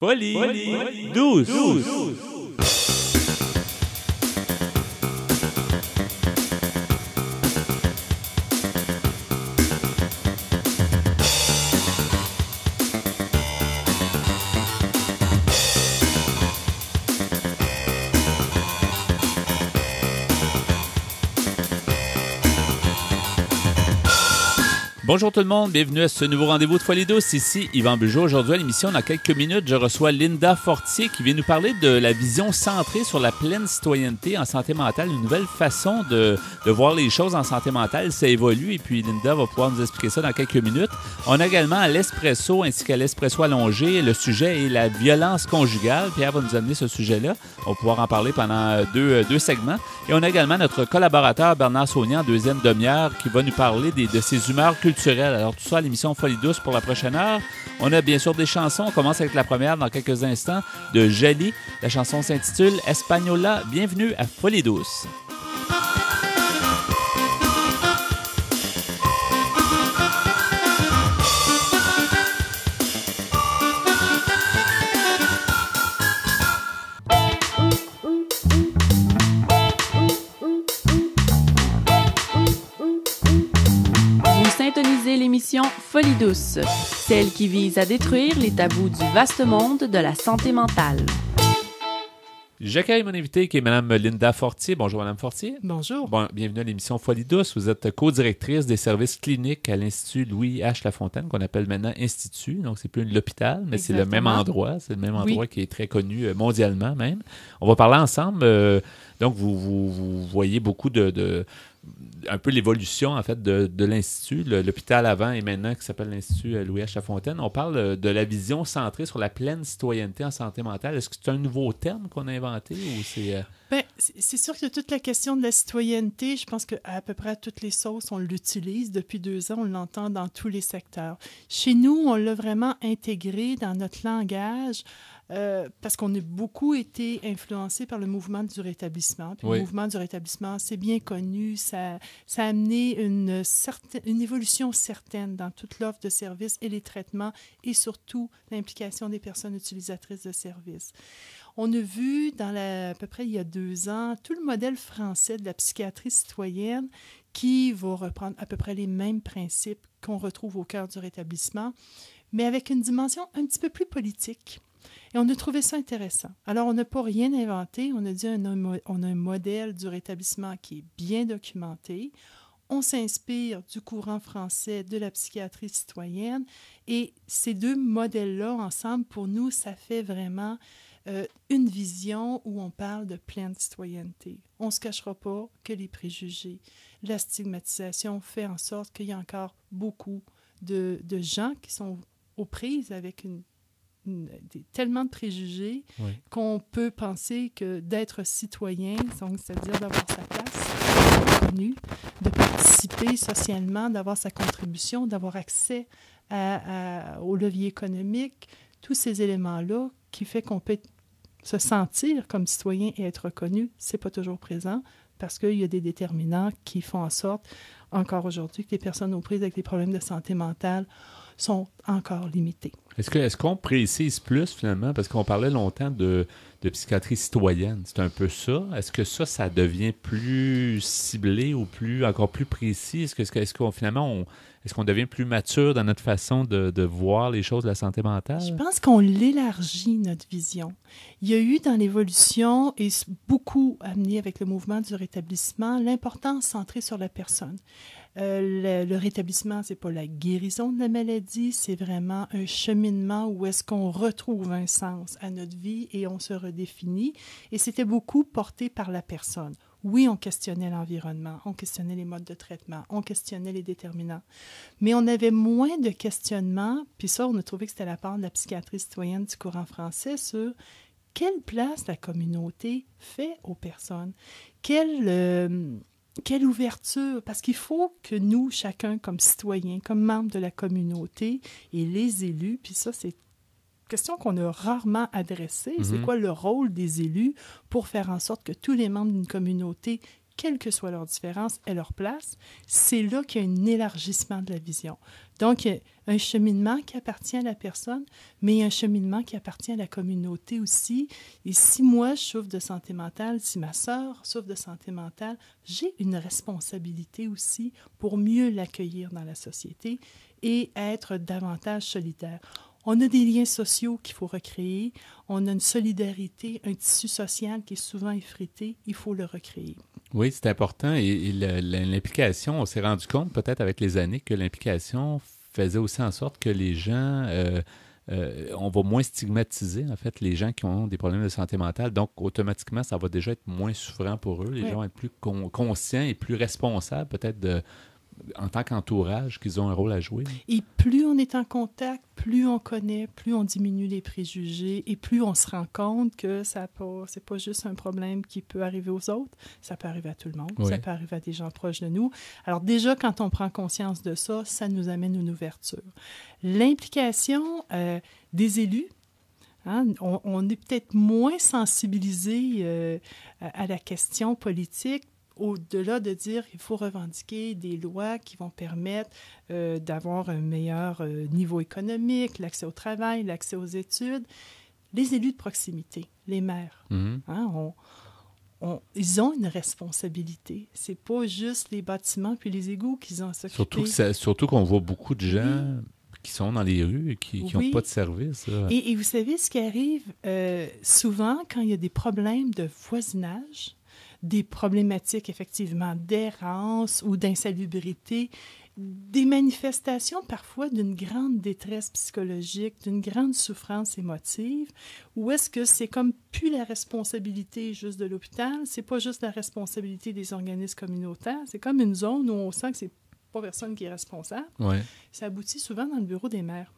Folie douce. Bonjour tout le monde, bienvenue à ce nouveau rendez-vous de Folie douce. Ici Yvan Bugeaud. Aujourd'hui à l'émission, dans quelques minutes, je reçois Linda Fortier qui vient nous parler de la vision centrée sur la pleine citoyenneté en santé mentale, une nouvelle façon de voir les choses en santé mentale. Ça évolue et puis Linda va pouvoir nous expliquer ça dans quelques minutes. On a également à l'espresso ainsi qu'à l'espresso allongé, le sujet est la violence conjugale. Pierre va nous amener ce sujet-là. On va pouvoir en parler pendant deux segments. Et on a également notre collaborateur Bernard Saunier en deuxième demi-heure qui va nous parler de ses humeurs culturelles. Alors, tout ça à l'émission Folie douce pour la prochaine heure. On a bien sûr des chansons. On commence avec la première dans quelques instants de Jali. La chanson s'intitule Espagnola. Bienvenue à Folie douce. L'émission Folie douce, celle qui vise à détruire les tabous du vaste monde de la santé mentale. J'accueille mon invité qui est Mme Linda Fortier. Bonjour Mme Fortier. Bonjour. Bon, bienvenue à l'émission Folie douce. Vous êtes co-directrice des services cliniques à l'Institut Louis H. Lafontaine, qu'on appelle maintenant Institut. Donc, c'est plus l'hôpital, mais Exactement. c'est le même endroit. C'est le même endroit Oui. qui est très connu mondialement même. On va parler ensemble. Donc, vous voyez beaucoup un peu l'évolution, en fait, de l'Institut, l'hôpital avant et maintenant qui s'appelle l'Institut Louis H. Lafontaine. On parle de la vision centrée sur la pleine citoyenneté en santé mentale. Est-ce que c'est un nouveau terme qu'on a inventé ou c'est... Ben, c'est sûr que toute la question de la citoyenneté, je pense qu'à peu près à toutes les sauces, on l'utilise. Depuis 2 ans, on l'entend dans tous les secteurs. Chez nous, on l'a vraiment intégré dans notre langage parce qu'on a beaucoup été influencé par le mouvement du rétablissement. Puis Oui. Le mouvement du rétablissement, c'est bien connu. Ça a amené une évolution certaine dans toute l'offre de services et les traitements et surtout l'implication des personnes utilisatrices de services. On a vu, à peu près il y a 2 ans, tout le modèle français de la psychiatrie citoyenne qui va reprendre à peu près les mêmes principes qu'on retrouve au cœur du rétablissement, mais avec une dimension un petit peu plus politique. Et on a trouvé ça intéressant. Alors, on n'a pas rien inventé. On a dit on a un modèle du rétablissement qui est bien documenté. On s'inspire du courant français de la psychiatrie citoyenne. Et ces 2 modèles-là, ensemble, pour nous, ça fait vraiment une vision où on parle de pleine citoyenneté. On ne se cachera pas que les préjugés, la stigmatisation fait en sorte qu'il y a encore beaucoup de gens qui sont aux prises avec tellement de préjugés Oui. qu'on peut penser que d'être citoyen, donc c'est-à-dire d'avoir sa place reconnue, de participer socialement, d'avoir sa contribution, d'avoir accès au levier économique, tous ces éléments-là qui fait qu'on peut se sentir comme citoyen et être reconnu, c'est pas toujours présent parce qu'il y a des déterminants qui font en sorte, encore aujourd'hui, que les personnes aux prises avec des problèmes de santé mentale sont encore limitées. Est-ce qu'on précise plus, finalement, parce qu'on parlait longtemps de psychiatrie citoyenne, c'est un peu ça. Est-ce que ça devient plus ciblé ou encore plus précis? Est-ce qu'on devient plus mature dans notre façon de voir les choses de la santé mentale? Je pense qu'on l'élargit, notre vision. Il y a eu dans l'évolution, et beaucoup amené avec le mouvement du rétablissement, l'importance centrée sur la personne. Le rétablissement, c'est pas la guérison de la maladie, c'est vraiment un cheminement où est-ce qu'on retrouve un sens à notre vie et on se redéfinit. Et c'était beaucoup porté par la personne. Oui, on questionnait l'environnement, on questionnait les modes de traitement, on questionnait les déterminants. Mais on avait moins de questionnements, puis ça, on a trouvé que c'était la part de la psychiatrie citoyenne du courant français sur quelle place la communauté fait aux personnes. Quelle ouverture, parce qu'il faut que nous, chacun comme citoyen, comme membre de la communauté et les élus, puis ça, c'est une question qu'on a rarement adressée, c'est quoi le rôle des élus pour faire en sorte que tous les membres d'une communauté quelle que soit leur différence, aient leur place. C'est là qu'il y a un élargissement de la vision. Donc, il y a un cheminement qui appartient à la personne, mais il y a un cheminement qui appartient à la communauté aussi. Et si moi, je souffre de santé mentale, si ma sœur souffre de santé mentale, j'ai une responsabilité aussi pour mieux l'accueillir dans la société et être davantage solidaire. On a des liens sociaux qu'il faut recréer, on a une solidarité, un tissu social qui est souvent effrité, il faut le recréer. Oui, c'est important. Et l'implication, on s'est rendu compte peut-être avec les années que l'implication faisait aussi en sorte que les gens, on va moins stigmatiser en fait les gens qui ont des problèmes de santé mentale. Donc, automatiquement, ça va déjà être moins souffrant pour eux. Les gens vont être plus conscients et plus responsables peut-être en tant qu'entourage, qu'ils ont un rôle à jouer. Et plus on est en contact, plus on connaît, plus on diminue les préjugés et plus on se rend compte que c'est pas juste un problème qui peut arriver aux autres, ça peut arriver à tout le monde, ça peut arriver à des gens proches de nous. Alors déjà, quand on prend conscience de ça, ça nous amène une ouverture. L'implication des élus, hein, on est peut-être moins sensibilisé à la question politique, au-delà de dire qu'il faut revendiquer des lois qui vont permettre d'avoir un meilleur niveau économique, l'accès au travail, l'accès aux études. Les élus de proximité, les maires, hein, ils ont une responsabilité. C'est pas juste les bâtiments puis les égouts qu'ils ont à s'occuper. Surtout qu'on voit beaucoup de gens qui sont dans les rues et qui n'ont pas de service. Et vous savez, ce qui arrive souvent quand il y a des problèmes de voisinage, des problématiques, effectivement, d'errance ou d'insalubrité, des manifestations parfois d'une grande détresse psychologique, d'une grande souffrance émotive, ou est-ce que c'est comme plus la responsabilité juste de l'hôpital, c'est pas juste la responsabilité des organismes communautaires, c'est comme une zone où on sent que c'est pas personne qui est responsable. Ouais. Ça aboutit souvent dans le bureau des maires.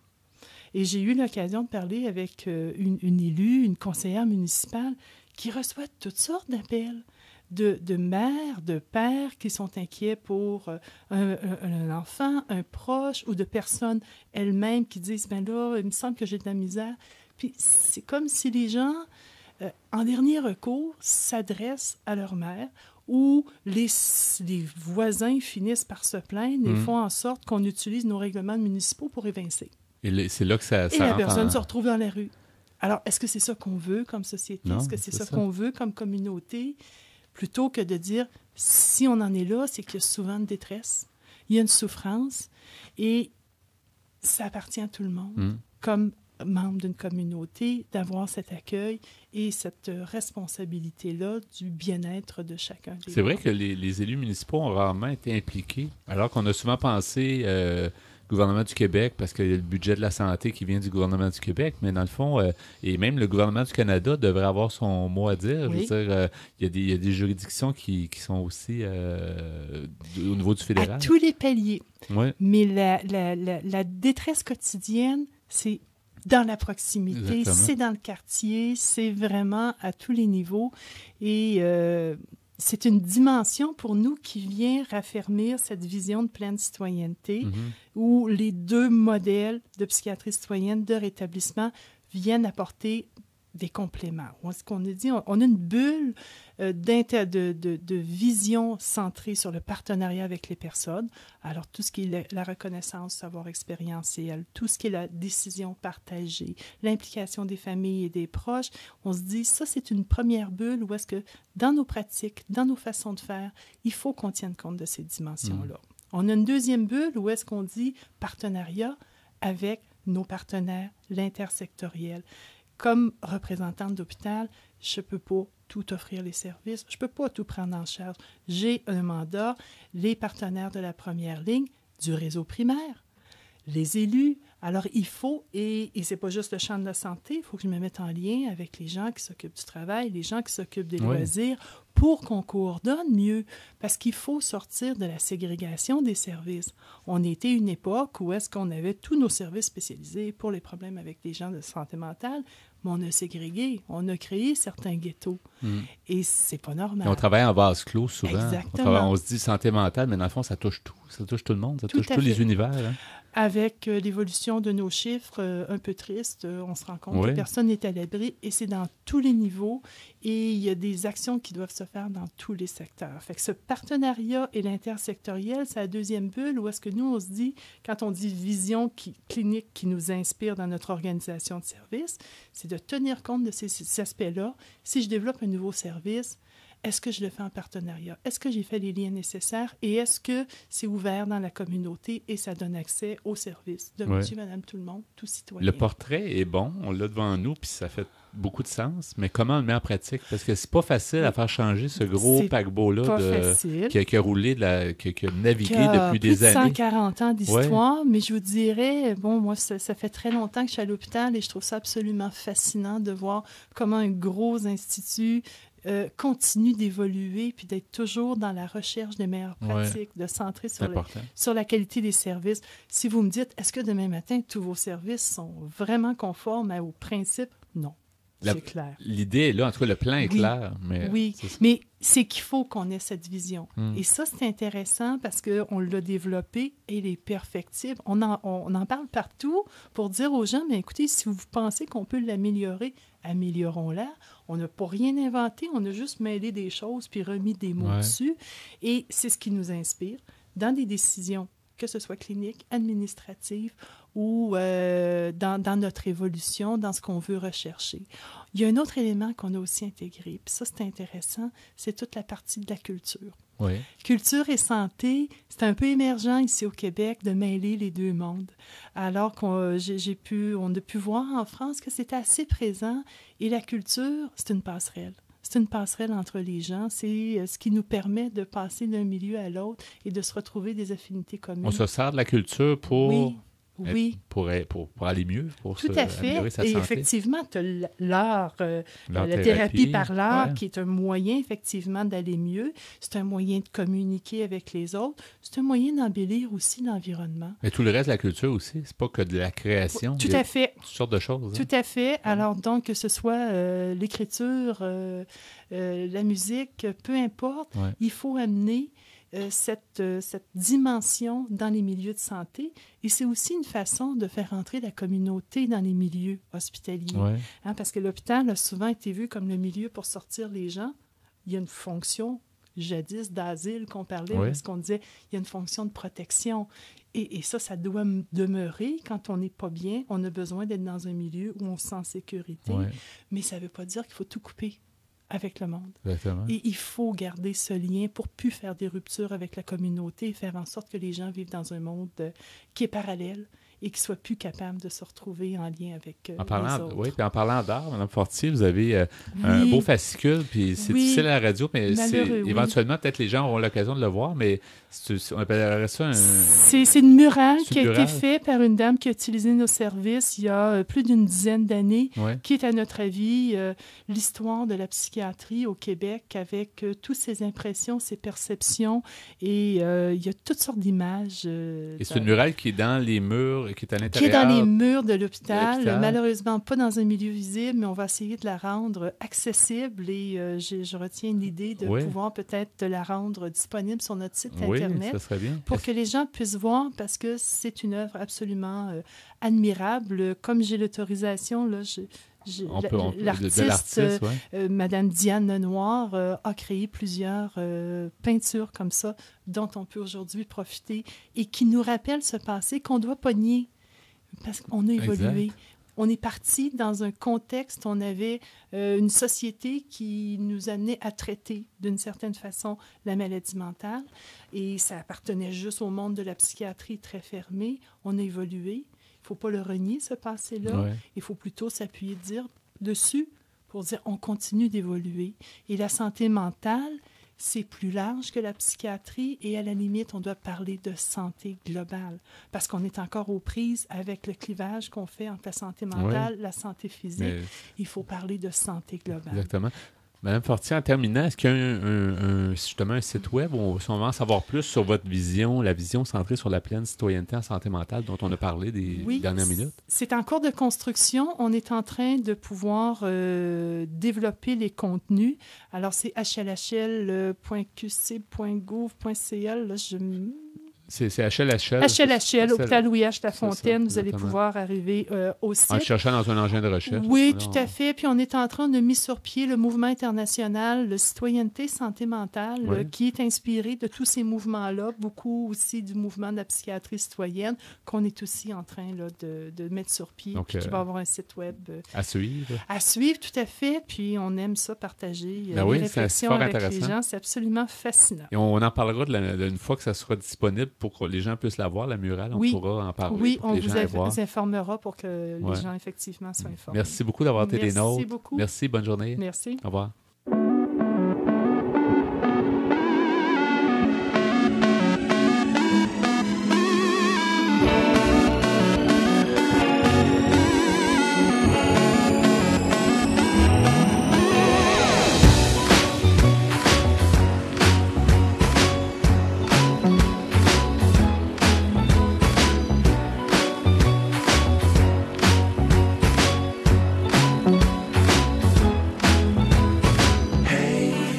Et j'ai eu l'occasion de parler avec une élue, une conseillère municipale, qui reçoit toutes sortes d'appels de mères, de pères qui sont inquiets pour un enfant, un proche, ou de personnes elles-mêmes qui disent « ben là, il me semble que j'ai de la misère ». Puis c'est comme si les gens, en dernier recours, s'adressent à leur mère, ou les voisins finissent par se plaindre et font en sorte qu'on utilise nos règlements municipaux pour évincer. Et c'est là que ça et la personne se retrouve dans la rue. Alors, est-ce que c'est ça qu'on veut comme société? Non, est-ce que c'est ça qu'on veut comme communauté? Plutôt que de dire, si on en est là, c'est qu'il y a souvent une détresse, il y a une souffrance, et ça appartient à tout le monde, comme membre d'une communauté, d'avoir cet accueil et cette responsabilité-là du bien-être de chacun. C'est vrai que les élus municipaux ont rarement été impliqués, alors qu'on a souvent pensé... gouvernement du Québec, parce qu'il y a le budget de la santé qui vient du gouvernement du Québec, mais dans le fond, et même le gouvernement du Canada devrait avoir son mot à dire. Oui. Je veux dire, il y a des juridictions qui sont aussi au niveau du fédéral. À tous les paliers. Ouais. Mais la détresse quotidienne, c'est dans la proximité, Exactement. C'est dans le quartier, c'est vraiment à tous les niveaux. Et c'est une dimension pour nous qui vient raffermir cette vision de pleine citoyenneté où les deux modèles de psychiatrie citoyenne, de rétablissement, viennent apporter des compléments. Ce qu'on a dit, on a une bulle de vision centrée sur le partenariat avec les personnes. Alors, tout ce qui est la reconnaissance, savoir expérientiel, tout ce qui est la décision partagée, l'implication des familles et des proches, on se dit, ça, c'est une première bulle où est-ce que, dans nos pratiques, dans nos façons de faire, il faut qu'on tienne compte de ces dimensions-là. On a une deuxième bulle où est-ce qu'on dit partenariat avec nos partenaires, l'intersectoriel. Comme représentante d'hôpital, je ne peux pas tout offrir les services, je ne peux pas tout prendre en charge. J'ai un mandat, les partenaires de la première ligne, du réseau primaire, les élus. Alors, il faut, et ce n'est pas juste le champ de la santé, il faut que je me mette en lien avec les gens qui s'occupent du travail, les gens qui s'occupent des loisirs, pour qu'on coordonne mieux. Parce qu'il faut sortir de la ségrégation des services. On était une époque où est-ce qu'on avait tous nos services spécialisés pour les problèmes avec les gens de santé mentale, mais on a ségrégé, on a créé certains ghettos. Et c'est pas normal. Et on travaille en vase clos souvent. Exactement. On se dit santé mentale, mais dans le fond, ça touche tout. Ça touche tout le monde, ça Tout touche à tous les fait. univers. Hein? Avec l'évolution de nos chiffres un peu tristes, on se rend compte Oui. que personne n'est à l'abri et c'est dans tous les niveaux et il y a des actions qui doivent se faire dans tous les secteurs. Fait que ce partenariat et l'intersectoriel, c'est la deuxième bulle où est-ce que nous, on se dit, quand on dit vision clinique qui nous inspire dans notre organisation de service, c'est de tenir compte de ces aspects-là. Si je développe un nouveau service, est-ce que je le fais en partenariat? Est-ce que j'ai fait les liens nécessaires? Et est-ce que c'est ouvert dans la communauté et ça donne accès aux services de monsieur, madame, tout le monde, tout citoyen? Le portrait est bon, on l'a devant nous, puis ça fait beaucoup de sens, mais comment on le met en pratique? Parce que c'est pas facile à faire changer ce gros paquebot-là qui a roulé, qui a navigué depuis des années. 140 ans d'histoire, mais je vous dirais, bon, moi, ça fait très longtemps que je suis à l'hôpital et je trouve ça absolument fascinant de voir comment un gros institut continue d'évoluer puis d'être toujours dans la recherche des meilleures pratiques, de centrer sur la qualité des services. Si vous me dites, est-ce que demain matin, tous vos services sont vraiment conformes aux principes? Non. C'est clair. L'idée est là, en tout cas, le plan est clair. Mais c'est qu'il faut qu'on ait cette vision. Et ça, c'est intéressant parce qu'on l'a développé et il est perfectible. On en parle partout pour dire aux gens, mais écoutez, si vous pensez qu'on peut l'améliorer, améliorons-la. On n'a pas rien inventé, on a juste mêlé des choses puis remis des mots dessus. Et c'est ce qui nous inspire dans des décisions, que ce soit cliniques, administratives ou dans notre évolution, dans ce qu'on veut rechercher. Il y a un autre élément qu'on a aussi intégré, puis ça, c'est intéressant, c'est toute la partie de la culture. Oui. Culture et santé, c'est un peu émergent ici au Québec de mêler les deux mondes. Alors qu'on on a pu voir en France que c'était assez présent et la culture, c'est une passerelle. C'est une passerelle entre les gens. C'est ce qui nous permet de passer d'un milieu à l'autre et de se retrouver des affinités communes. On se sert de la culture pour... Oui. Pour aller mieux, pour tout à fait. Améliorer sa et santé. Effectivement, tu as l'art, la thérapie par l'art, qui est un moyen, effectivement, d'aller mieux. C'est un moyen de communiquer avec les autres. C'est un moyen d'embellir aussi l'environnement. Mais tout le reste de la culture aussi, c'est pas que de la création. Tout à fait. Toutes sortes de choses. Tout à fait. Alors, donc, que ce soit l'écriture, la musique, peu importe, il faut amener cette dimension dans les milieux de santé. Et c'est aussi une façon de faire entrer la communauté dans les milieux hospitaliers. Parce que l'hôpital a souvent été vu comme le milieu pour sortir les gens. Il y a une fonction, jadis, d'asile qu'on parlait, parce qu'on disait il y a une fonction de protection. Et ça doit demeurer. Quand on n'est pas bien, on a besoin d'être dans un milieu où on se sent en sécurité. Mais ça ne veut pas dire qu'il faut tout couper avec le monde. Exactement. Et il faut garder ce lien pour plus faire des ruptures avec la communauté et faire en sorte que les gens vivent dans un monde qui est parallèle et qui soit plus capable de se retrouver en lien avec les autres. Oui, puis en parlant d'art, Mme Fortier, vous avez un beau fascicule, puis c'est difficile à la radio, mais éventuellement, peut-être les gens auront l'occasion de le voir, mais on appellerait ça un... C'est une murale qui a été faite par une dame qui a utilisé nos services il y a plus d'une dizaine d'années, qui est, à notre avis, l'histoire de la psychiatrie au Québec avec toutes ses impressions, ses perceptions, et il y a toutes sortes d'images. Et c'est une murale qui est dans les murs, qui est à l'intérieur. Qui est dans les murs de l'hôpital, malheureusement pas dans un milieu visible, mais on va essayer de la rendre accessible et je retiens l'idée de pouvoir peut-être la rendre disponible sur notre site Internet ça serait bien. Pour que les gens puissent voir parce que c'est une œuvre absolument admirable. Comme j'ai l'autorisation, là, l'artiste, Madame Diane Lenoir, a créé plusieurs peintures comme ça dont on peut aujourd'hui profiter et qui nous rappellent ce passé qu'on doit pas nier parce qu'on a évolué. Exact. On est parti dans un contexte, on avait une société qui nous amenait à traiter d'une certaine façon la maladie mentale et ça appartenait juste au monde de la psychiatrie très fermé. On a évolué. Il ne faut pas le renier, ce passé-là. Il faut plutôt s'appuyer dessus pour dire on continue d'évoluer. Et la santé mentale, c'est plus large que la psychiatrie et à la limite, on doit parler de santé globale parce qu'on est encore aux prises avec le clivage qu'on fait entre la santé mentale, la santé physique. Il faut parler de santé globale. Exactement. Madame Fortier, en terminant, est-ce qu'il y a justement un site web où on va en savoir plus sur votre vision, la vision centrée sur la pleine citoyenneté en santé mentale dont on a parlé des dernières minutes? C'est en cours de construction. On est en train de pouvoir développer les contenus. Alors, c'est hlhl.qc.gouv.ca. Là, C'est HLHL. HLHL, Hôpital Louis-H. Lafontaine. Vous allez exactement. pouvoir arriver au site. En cherchant dans un engin de recherche. Oui, Alors, tout à fait. Puis on est en train de mettre sur pied le mouvement international, le Citoyenneté Santé Mentale, Oui. qui est inspiré de tous ces mouvements-là, beaucoup aussi du mouvement de la psychiatrie citoyenne, qu'on est aussi en train là, de mettre sur pied, Donc, puis qui va avoir un site web à suivre. à suivre, tout à fait. Puis on aime ça, partager Ben oui, les c'est réflexions fort avec les intéressant. gens. C'est absolument fascinant. Et on en parlera d'une fois que ça sera disponible pour que les gens puissent la voir, la murale. On Oui. pourra en parler. Oui, pour que on les gens aillent voir. vous informera pour que Ouais. les gens, effectivement, soient informés. Merci beaucoup d'avoir été des Merci nôtres. beaucoup. Merci, bonne journée. Merci. Au revoir.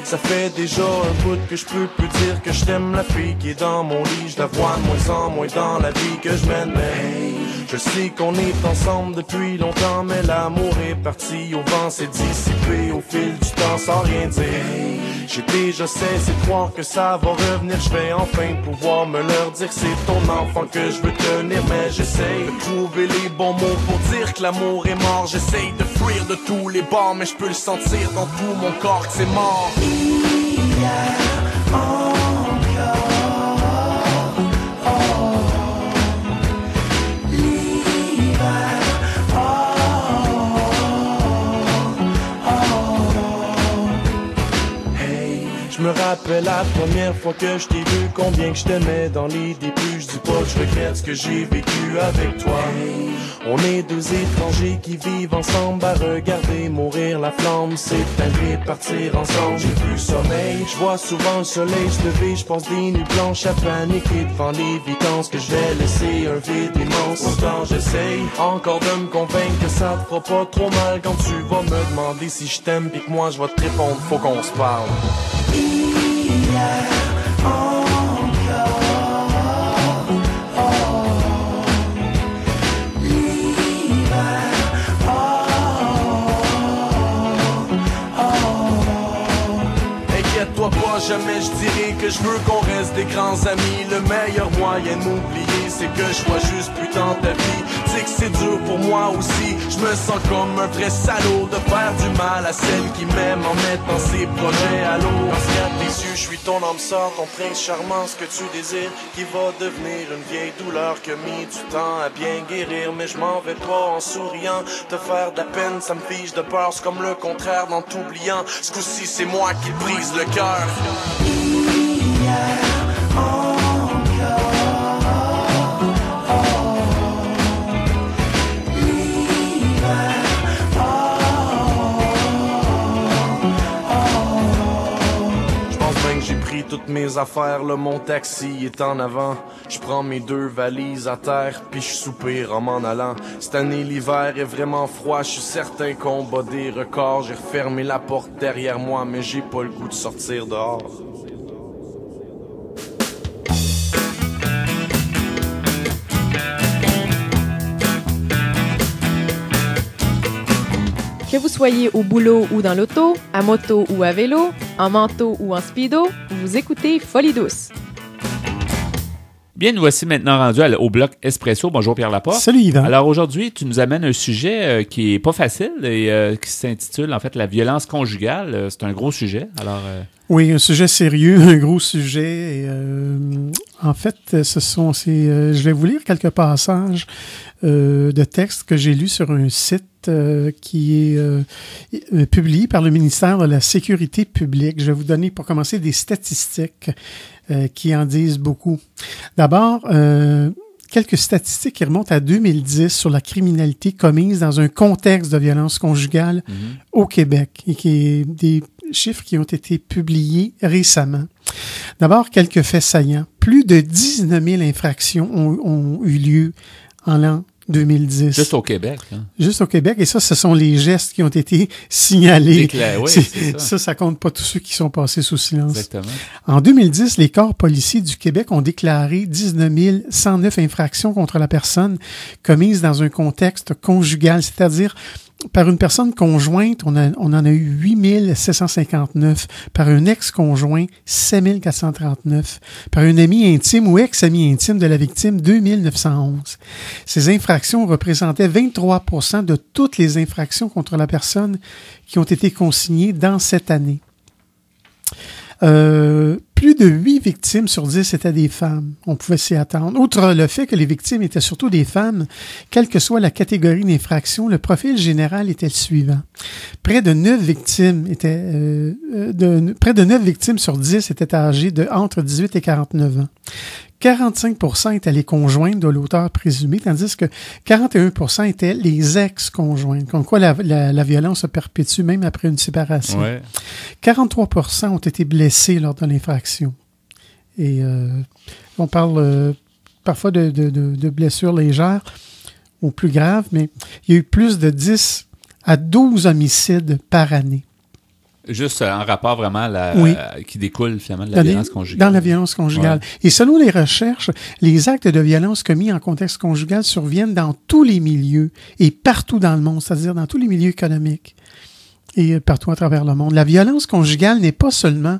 Ça fait déjà un bout que je peux plus dire que je t'aime. La fille qui est dans mon lit, je la vois de moins en moins dans la vie que je mène. Mais hey, je sais qu'on est ensemble depuis longtemps, mais l'amour est parti au vent, s'est dissipé au fil du temps sans rien dire. Hey, j'ai déjà cessé de croire que ça va revenir. Je vais enfin pouvoir me leur dire que c'est ton enfant que je veux tenir. Mais j'essaye de trouver les bons mots pour dire que l'amour est mort. J'essaye de fuir de tous les bords, mais je peux le sentir dans tout mon corps que c'est mort. Je me rappelle la première fois que je t'ai vu, combien que je t'aimais dans les débuts. Je dis pas que je regrette ce que j'ai vécu avec toi. On est deux étrangers qui vivent ensemble à regarder mourir la flamme, s'éteindre et partir ensemble. J'ai plus sommeil, je vois souvent le soleil se lever. Je passe des nuits blanches à paniquer devant l'évidence que je vais laisser un vide immense. Pourtant j'essaye encore de me convaincre que ça te fera pas trop mal quand tu vas me demander si je t'aime pis que moi je vais te répondre, faut qu'on se parle. Inquiète-toi pas, jamais je dirai que je veux qu'on reste des grands amis. Le meilleur moyen de m'oublier, c'est que je sois juste plus dans ta vie. Tu sais que c'est dur pour moi aussi, je me sens comme un vrai salaud de faire du mal à celle qui m'aime en mettant ses projets à l'eau. Dans ce cas de tes yeux, je suis ton âme sœur, ton prince charmant, ce que tu désires, qui va devenir une vieille douleur que mis du temps à bien guérir. Mais je m'en vais pas en souriant, te faire de la peine, ça me fige de peur, c'est comme le contraire dans t'oubliant. Ce coup-ci, c'est moi qui brise le cœur. J'ai pris toutes mes affaires, là mon taxi est en avant. Je prends mes deux valises à terre, puis je soupire en m'en allant. Cette année l'hiver est vraiment froid, je suis certain qu'on bat des records. J'ai refermé la porte derrière moi, mais j'ai pas le goût de sortir dehors. Que vous soyez au boulot ou dans l'auto, à moto ou à vélo, en manteau ou en speedo, vous écoutez Folie douce. Bien, nous voici maintenant rendus au bloc Espresso. Bonjour Pierre Laporte. Salut Yvan. Alors aujourd'hui, tu nous amènes un sujet qui est pas facile et qui s'intitule en fait la violence conjugale. C'est un gros sujet. Alors oui, un sujet sérieux, un gros sujet. Et, en fait, je vais vous lire quelques passages de textes que j'ai lus sur un site qui est publié par le ministère de la Sécurité publique. Je vais vous donner, pour commencer, des statistiques qui en disent beaucoup. D'abord, quelques statistiques qui remontent à 2010 sur la criminalité commise dans un contexte de violence conjugale au Québec, et des chiffres qui ont été publiés récemment. D'abord, quelques faits saillants. Plus de 19 000 infractions ont eu lieu en l'an 2010. Juste au Québec. Là. Juste au Québec. Et ça, ce sont les gestes qui ont été signalés. Oui, ça compte pas tous ceux qui sont passés sous silence. Exactement. En 2010, les corps policiers du Québec ont déclaré 19 109 infractions contre la personne commises dans un contexte conjugal, c'est-à-dire par une personne conjointe, on en a eu 8 759. Par un ex-conjoint, 7 439. Par un ami intime ou ex-ami intime de la victime, 2 911. Ces infractions représentaient 23% de toutes les infractions contre la personne qui ont été consignées dans cette année. Plus de 8 victimes sur 10 étaient des femmes. On pouvait s'y attendre. Outre le fait que les victimes étaient surtout des femmes, quelle que soit la catégorie d'infraction, le profil général était le suivant. Près de 9 victimes sur 10 étaient âgées de entre 18 et 49 ans. 45% étaient les conjointes de l'auteur présumé, tandis que 41% étaient les ex-conjointes, comme quoi la violence se perpétue même après une séparation. Ouais. 43% ont été blessés lors de l'infraction. Et on parle parfois de blessures légères ou plus graves, mais il y a eu plus de 10 à 12 homicides par année. Juste en rapport vraiment qui découle finalement de la violence conjugale. Dans la violence conjugale. Ouais. Et selon les recherches, les actes de violence commis en contexte conjugal surviennent dans tous les milieux et partout dans le monde, c'est-à-dire dans tous les milieux économiques et partout à travers le monde. La violence conjugale n'est pas seulement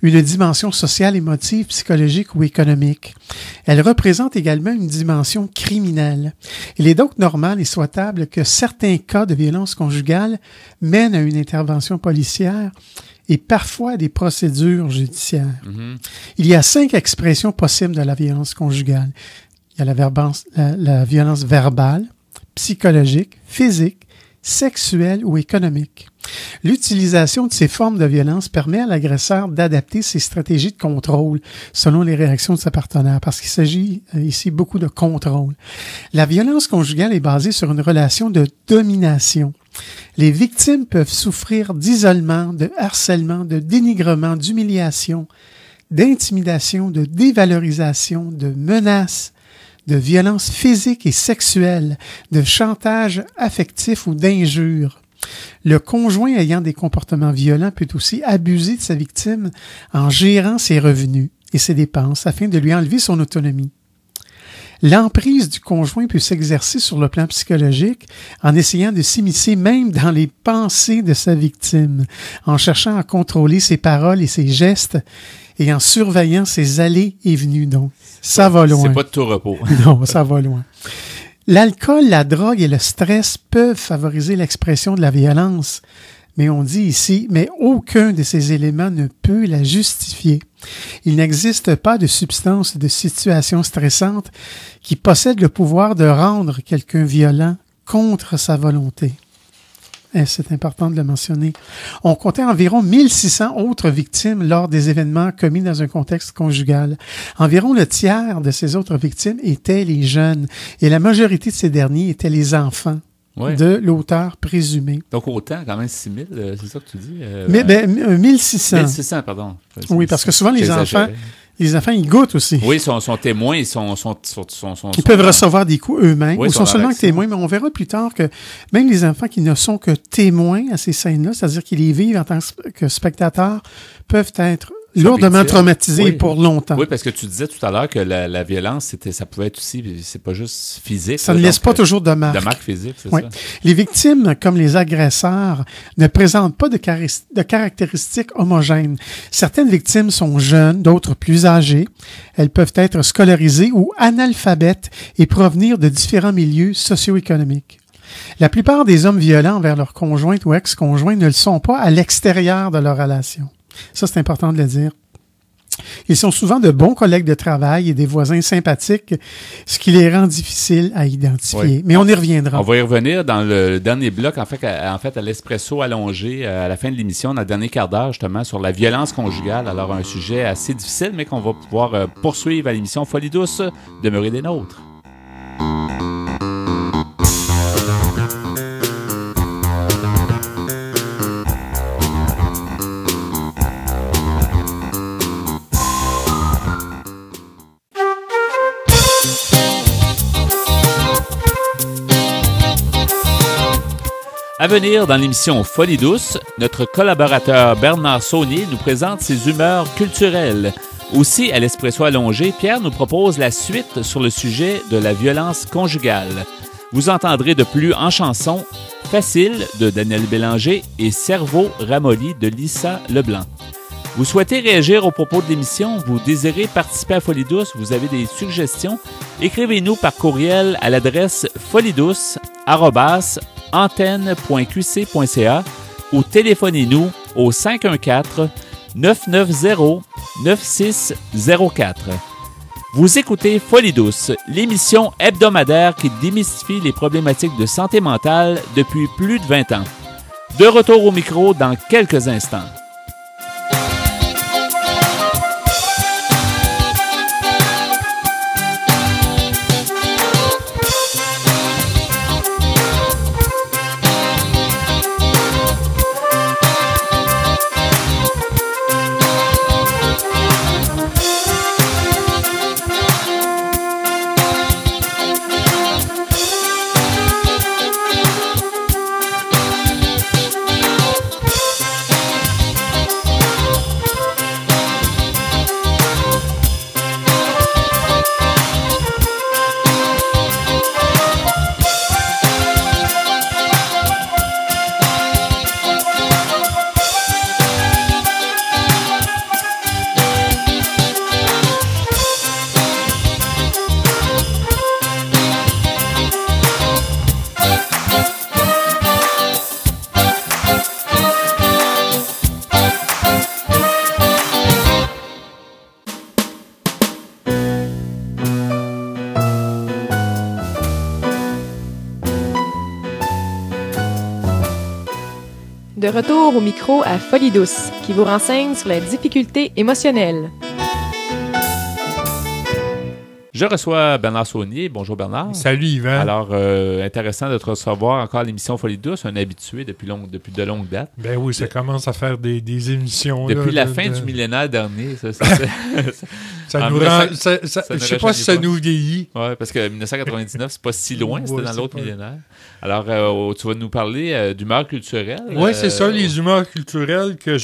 une dimension sociale, émotive, psychologique ou économique. Elle représente également une dimension criminelle. Il est donc normal et souhaitable que certains cas de violence conjugale mènent à une intervention policière et parfois à des procédures judiciaires. Mm-hmm. Il y a 5 expressions possibles de la violence conjugale. Il y a la violence verbale, psychologique, physique, sexuelle ou économique. L'utilisation de ces formes de violence permet à l'agresseur d'adapter ses stratégies de contrôle selon les réactions de sa partenaire, parce qu'il s'agit ici beaucoup de contrôle. La violence conjugale est basée sur une relation de domination. Les victimes peuvent souffrir d'isolement, de harcèlement, de dénigrement, d'humiliation, d'intimidation, de dévalorisation, de menaces, de violence physique et sexuelle, de chantage affectif ou d'injures. Le conjoint ayant des comportements violents peut aussi abuser de sa victime en gérant ses revenus et ses dépenses afin de lui enlever son autonomie. L'emprise du conjoint peut s'exercer sur le plan psychologique en essayant de s'immiscer même dans les pensées de sa victime, en cherchant à contrôler ses paroles et ses gestes et en surveillant ses allées et venues. Donc, ça va loin. C'est pas de tout repos. Non, ça va loin. L'alcool, la drogue et le stress peuvent favoriser l'expression de la violence, mais on dit ici, mais aucun de ces éléments ne peut la justifier. Il n'existe pas de substance, de situation stressante qui possède le pouvoir de rendre quelqu'un violent contre sa volonté. Et c'est important de le mentionner. On comptait environ 1600 autres victimes lors des événements commis dans un contexte conjugal. Environ le tiers de ces autres victimes étaient les jeunes et la majorité de ces derniers étaient les enfants. Oui. De l'auteur présumé. Donc autant, quand même 6 000, c'est ça que tu dis? Mais 1600. 1600, pardon. Oui, parce que souvent les enfants, ils goûtent aussi. Oui, ils sont témoins, ils peuvent recevoir des coups eux-mêmes, oui, ou sont seulement que témoins, mais on verra plus tard que même les enfants qui ne sont que témoins à ces scènes-là, c'est-à-dire qu'ils les vivent en tant que spectateurs, peuvent être lourdement traumatisés pour longtemps. Oui, parce que tu disais tout à l'heure que la violence, ça pouvait être aussi, c'est pas juste physique. Ça ne laisse pas toujours de marque. De marque physique, c'est ça. Les victimes, comme les agresseurs, ne présentent pas de caractéristiques homogènes. Certaines victimes sont jeunes, d'autres plus âgées. Elles peuvent être scolarisées ou analphabètes et provenir de différents milieux socio-économiques. La plupart des hommes violents envers leurs conjointes ou ex-conjoints ne le sont pas à l'extérieur de leur relation. Ça, c'est important de le dire. Ils sont souvent de bons collègues de travail et des voisins sympathiques, ce qui les rend difficiles à identifier. Oui. Mais on y reviendra. On va y revenir dans le dernier bloc, en fait à l'Espresso allongé, à la fin de l'émission, dans le dernier quart d'heure, justement, sur la violence conjugale. Alors, un sujet assez difficile, mais qu'on va pouvoir poursuivre à l'émission Folie douce. Demeurez des nôtres. venir dans l'émission Folie douce, notre collaborateur Bernard Saunier nous présente ses humeurs culturelles. Aussi, à l'Espresso allongé, Pierre nous propose la suite sur le sujet de la violence conjugale. Vous entendrez de plus en chanson Facile de Daniel Bélanger et Cerveau ramolli de Lisa Leblanc. Vous souhaitez réagir aux propos de l'émission, vous désirez participer à Folie douce, vous avez des suggestions, écrivez-nous par courriel à l'adresse foliedouce@antenne.qc.ca ou téléphonez-nous au 514-990-9604. Vous écoutez Folie douce, l'émission hebdomadaire qui démystifie les problématiques de santé mentale depuis plus de 20 ans. De retour au micro dans quelques instants. De retour au micro à Folie douce, qui vous renseigne sur la difficulté émotionnelle. Je reçois Bernard Saunier. Bonjour Bernard. Salut Yvan. Alors, intéressant de te recevoir encore à l'émission Folie douce, un habitué depuis de longue date. Ben oui, ça commence à faire des émissions. Depuis là, la fin du millénaire dernier. Ça nous rend... je sais pas si ça nous vieillit. Oui, parce que 1999, c'est pas si loin, c'était dans l'autre millénaire. Alors, tu vas nous parler d'humeur culturelle. Oui, c'est ça, les humeurs culturelles que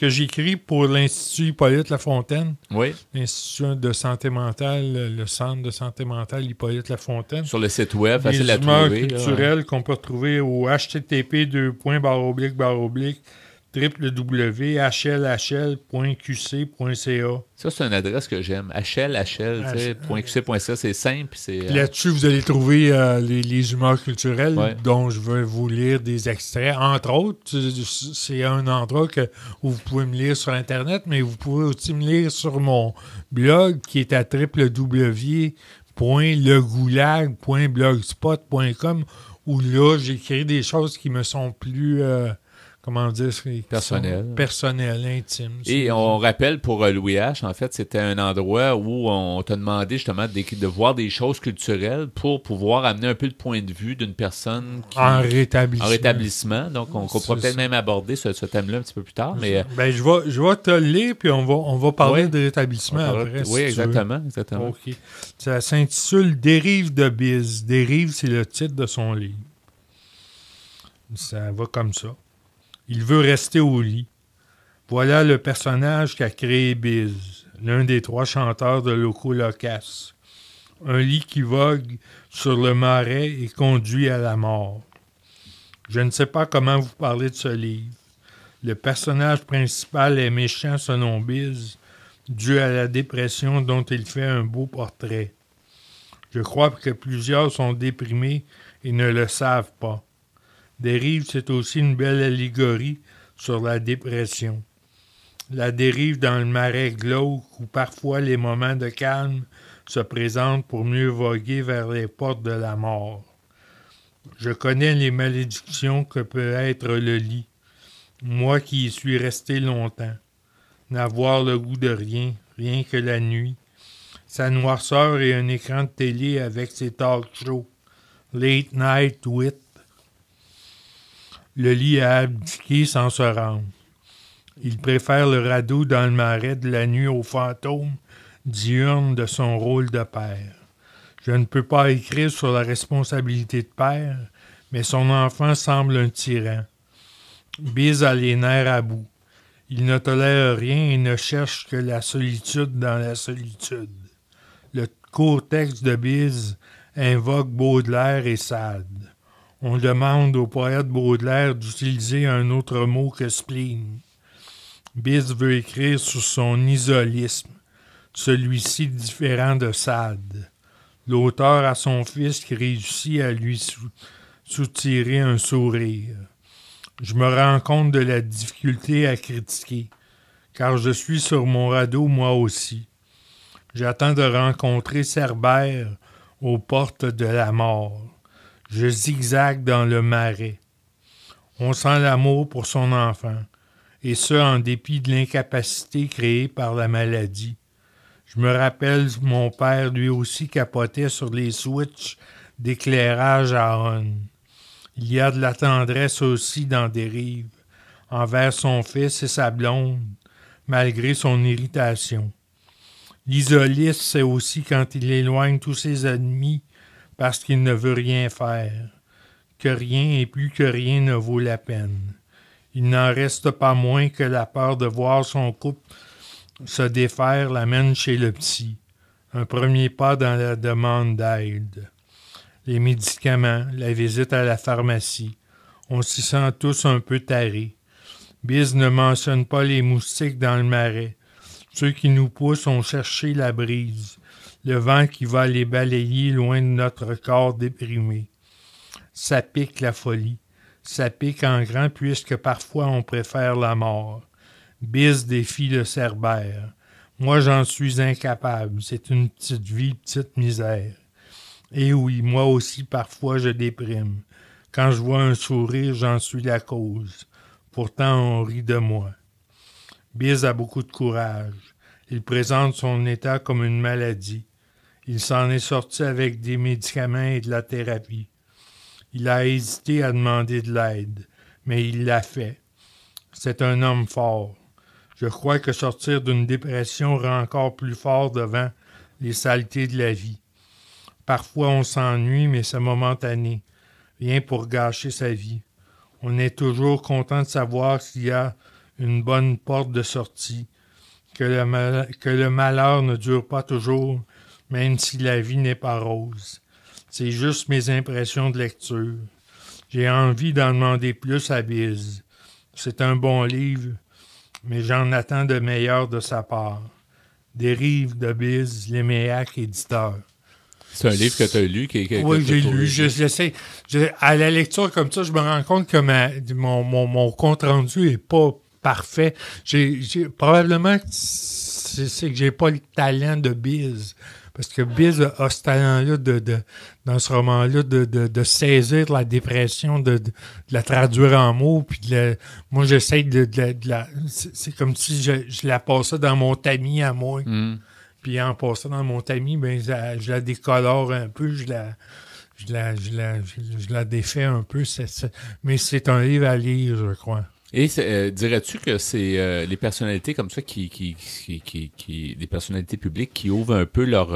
j'écris pour l'Institut Hippolyte Lafontaine. Oui. L'Institut de santé mentale, le Centre de santé mentale Hippolyte Lafontaine. Sur le site web, facile à trouver. Les humeurs culturelles qu'on peut retrouver au http://www.hlhl.qc.ca. Ça, c'est une adresse que j'aime. hlhl.qc.ca, c'est simple. Là-dessus, vous allez trouver les humeurs culturelles dont je vais vous lire des extraits. Entre autres, c'est un endroit où vous pouvez me lire sur Internet, mais vous pouvez aussi me lire sur mon blog qui est à www.legoulag.blogspot.com où là, j'écris des choses qui me sont plus... personnel, intime. Et on rappelle pour Louis H, en fait, c'était un endroit où on t'a demandé justement de voir des choses culturelles pour pouvoir amener un peu le point de vue d'une personne en rétablissement. Donc, on pourra peut-être même aborder ce thème-là un petit peu plus tard. Mais, je vais te le lire, puis on va parler de rétablissement après. Oui, exactement. OK. Ça s'intitule « Dérive de Biz ». « Dérive », c'est le titre de son livre. Ça va comme ça. Il veut rester au lit. Voilà le personnage qu'a créé Biz, l'un des 3 chanteurs de Loco Locas. Un lit qui vogue sur le marais et conduit à la mort. Je ne sais pas comment vous parler de ce livre. Le personnage principal est méchant selon Biz, dû à la dépression dont il fait un beau portrait. Je crois que plusieurs sont déprimés et ne le savent pas. Dérive, c'est aussi une belle allégorie sur la dépression. La dérive dans le marais glauque où parfois les moments de calme se présentent pour mieux voguer vers les portes de la mort. Je connais les malédictions que peut être le lit, moi qui y suis resté longtemps. N'avoir le goût de rien, rien que la nuit. Sa noirceur et un écran de télé avec ses talk shows. Late Night Wit. Le lit a abdiqué sans se rendre. Il préfère le radeau dans le marais de la nuit au fantôme diurne de son rôle de père. Je ne peux pas écrire sur la responsabilité de père, mais son enfant semble un tyran. Biz a les nerfs à bout. Il ne tolère rien et ne cherche que la solitude dans la solitude. Le court texte de Biz invoque Baudelaire et Sade. On demande au poète Baudelaire d'utiliser un autre mot que spleen. Biz veut écrire sur son isolisme, celui-ci différent de Sade. L'auteur a son fils qui réussit à lui soutirer un sourire. Je me rends compte de la difficulté à critiquer, car je suis sur mon radeau moi aussi. J'attends de rencontrer Cerbère aux portes de la mort. Je zigzague dans le marais. On sent l'amour pour son enfant, et ce en dépit de l'incapacité créée par la maladie. Je me rappelle mon père lui aussi capotait sur les switches d'éclairage à On. Il y a de la tendresse aussi dans Dérive, envers son fils et sa blonde, malgré son irritation. L'isoliste, c'est aussi quand il éloigne tous ses ennemis parce qu'il ne veut rien faire, que rien et plus que rien ne vaut la peine. Il n'en reste pas moins que la peur de voir son couple se défaire l'amène chez le psy. Un premier pas dans la demande d'aide. Les médicaments, la visite à la pharmacie. On s'y sent tous un peu tarés. Biz ne mentionne pas les moustiques dans le marais. Ceux qui nous poussent ont cherché la brise, le vent qui va les balayer loin de notre corps déprimé. Ça pique la folie. Ça pique en grand puisque parfois on préfère la mort. Biz défie le Cerbère. Moi, j'en suis incapable. C'est une petite vie, petite misère. Et oui, moi aussi, parfois, je déprime. Quand je vois un sourire, j'en suis la cause. Pourtant, on rit de moi. Biz a beaucoup de courage. Il présente son état comme une maladie. Il s'en est sorti avec des médicaments et de la thérapie. Il a hésité à demander de l'aide, mais il l'a fait. C'est un homme fort. Je crois que sortir d'une dépression rend encore plus fort devant les saletés de la vie. Parfois on s'ennuie, mais c'est momentané. Rien pour gâcher sa vie. On est toujours content de savoir s'il y a une bonne porte de sortie, que le malheur ne dure pas toujours, même si la vie n'est pas rose. C'est juste mes impressions de lecture. J'ai envie d'en demander plus à Biz. C'est un bon livre, mais j'en attends de meilleurs de sa part. Dérive de Biz, Léméac, éditeur. C'est un livre que tu as lu? Oui, j'ai lu. J'essaie. À la lecture comme ça, je me rends compte que mon compte-rendu n'est pas parfait. Probablement que c'est que j'ai pas le talent de Biz. Parce que Biz a ce talent-là, dans ce roman-là, de saisir la dépression, de la traduire en mots. Puis moi, j'essaie de la... C'est comme si je la passais dans mon tamis à moi. Mm. Puis en passant dans mon tamis, ben, je la décolore un peu, je la défais un peu. Mais c'est un livre à lire, je crois. Et dirais-tu que c'est les personnalités comme ça des personnalités publiques qui ouvrent un peu leur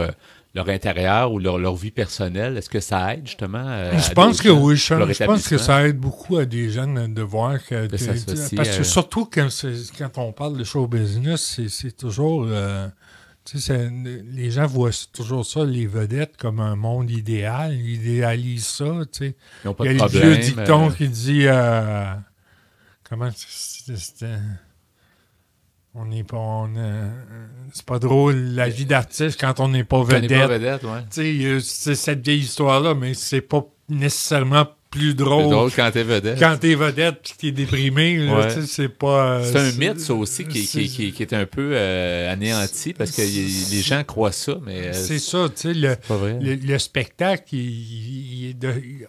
intérieur ou leur vie personnelle, est-ce que ça aide justement je pense que oui, je pense que ça aide beaucoup à des jeunes de voir que parce que surtout quand on parle de show business, c'est toujours les gens voient toujours ça, les vedettes, comme un monde idéal. Ils idéalisent ça. Il y a le vieux dicton qui dit comment c'était... c'est pas drôle, la vie d'artiste quand on n'est pas vedette. C'est cette vieille histoire-là, mais c'est pas nécessairement plus drôle quand t'es vedette. Quand t'es vedette pis t'es déprimé, là, c'est pas... c'est un mythe, ça aussi, qui est un peu anéanti, parce que les gens croient ça, mais... c'est ça, tu sais, le spectacle,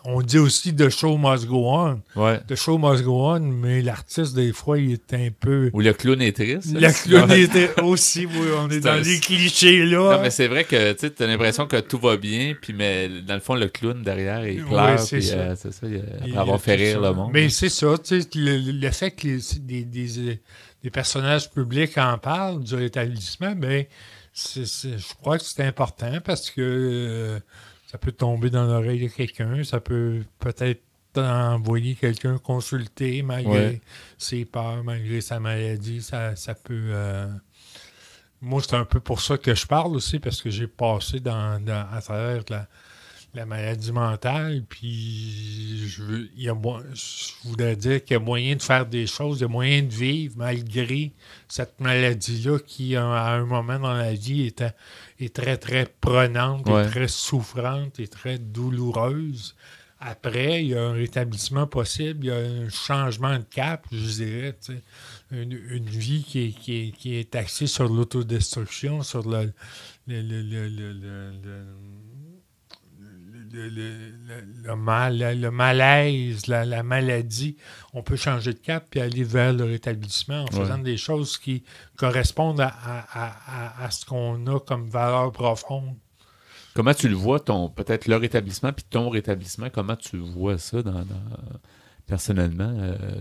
on dit aussi « the show must go on ». The show must go on, mais l'artiste, des fois, il est un peu... Ou le clown est triste. Le clown est aussi, oui, on est dans les clichés, là. Non, mais c'est vrai que, tu as l'impression que tout va bien, puis mais dans le fond, le clown, derrière, il pleure, puis c'est ça, après avoir fait rire le monde. Mais c'est ça, tu sais, le fait que des personnages publics en parlent du rétablissement, ben, je crois que c'est important parce que ça peut tomber dans l'oreille de quelqu'un, ça peut peut-être envoyer quelqu'un consulter malgré ses peurs, malgré sa maladie. Ça peut... Moi, c'est un peu pour ça que je parle aussi, parce que j'ai passé à travers la maladie mentale, puis je voudrais dire qu'il y a moyen de faire des choses, il y a moyen de vivre malgré cette maladie-là qui, à un moment dans la vie, est très, très prenante, est très souffrante, et très douloureuse. Après, il y a un rétablissement possible, il y a un changement de cap, je dirais, tu sais, une vie qui est axée sur l'autodestruction, sur le malaise, la maladie. On peut changer de cap et aller vers le rétablissement en faisant des choses qui correspondent à ce qu'on a comme valeur profonde. Comment tu le vois, peut-être le rétablissement puis ton rétablissement, comment tu vois ça personnellement?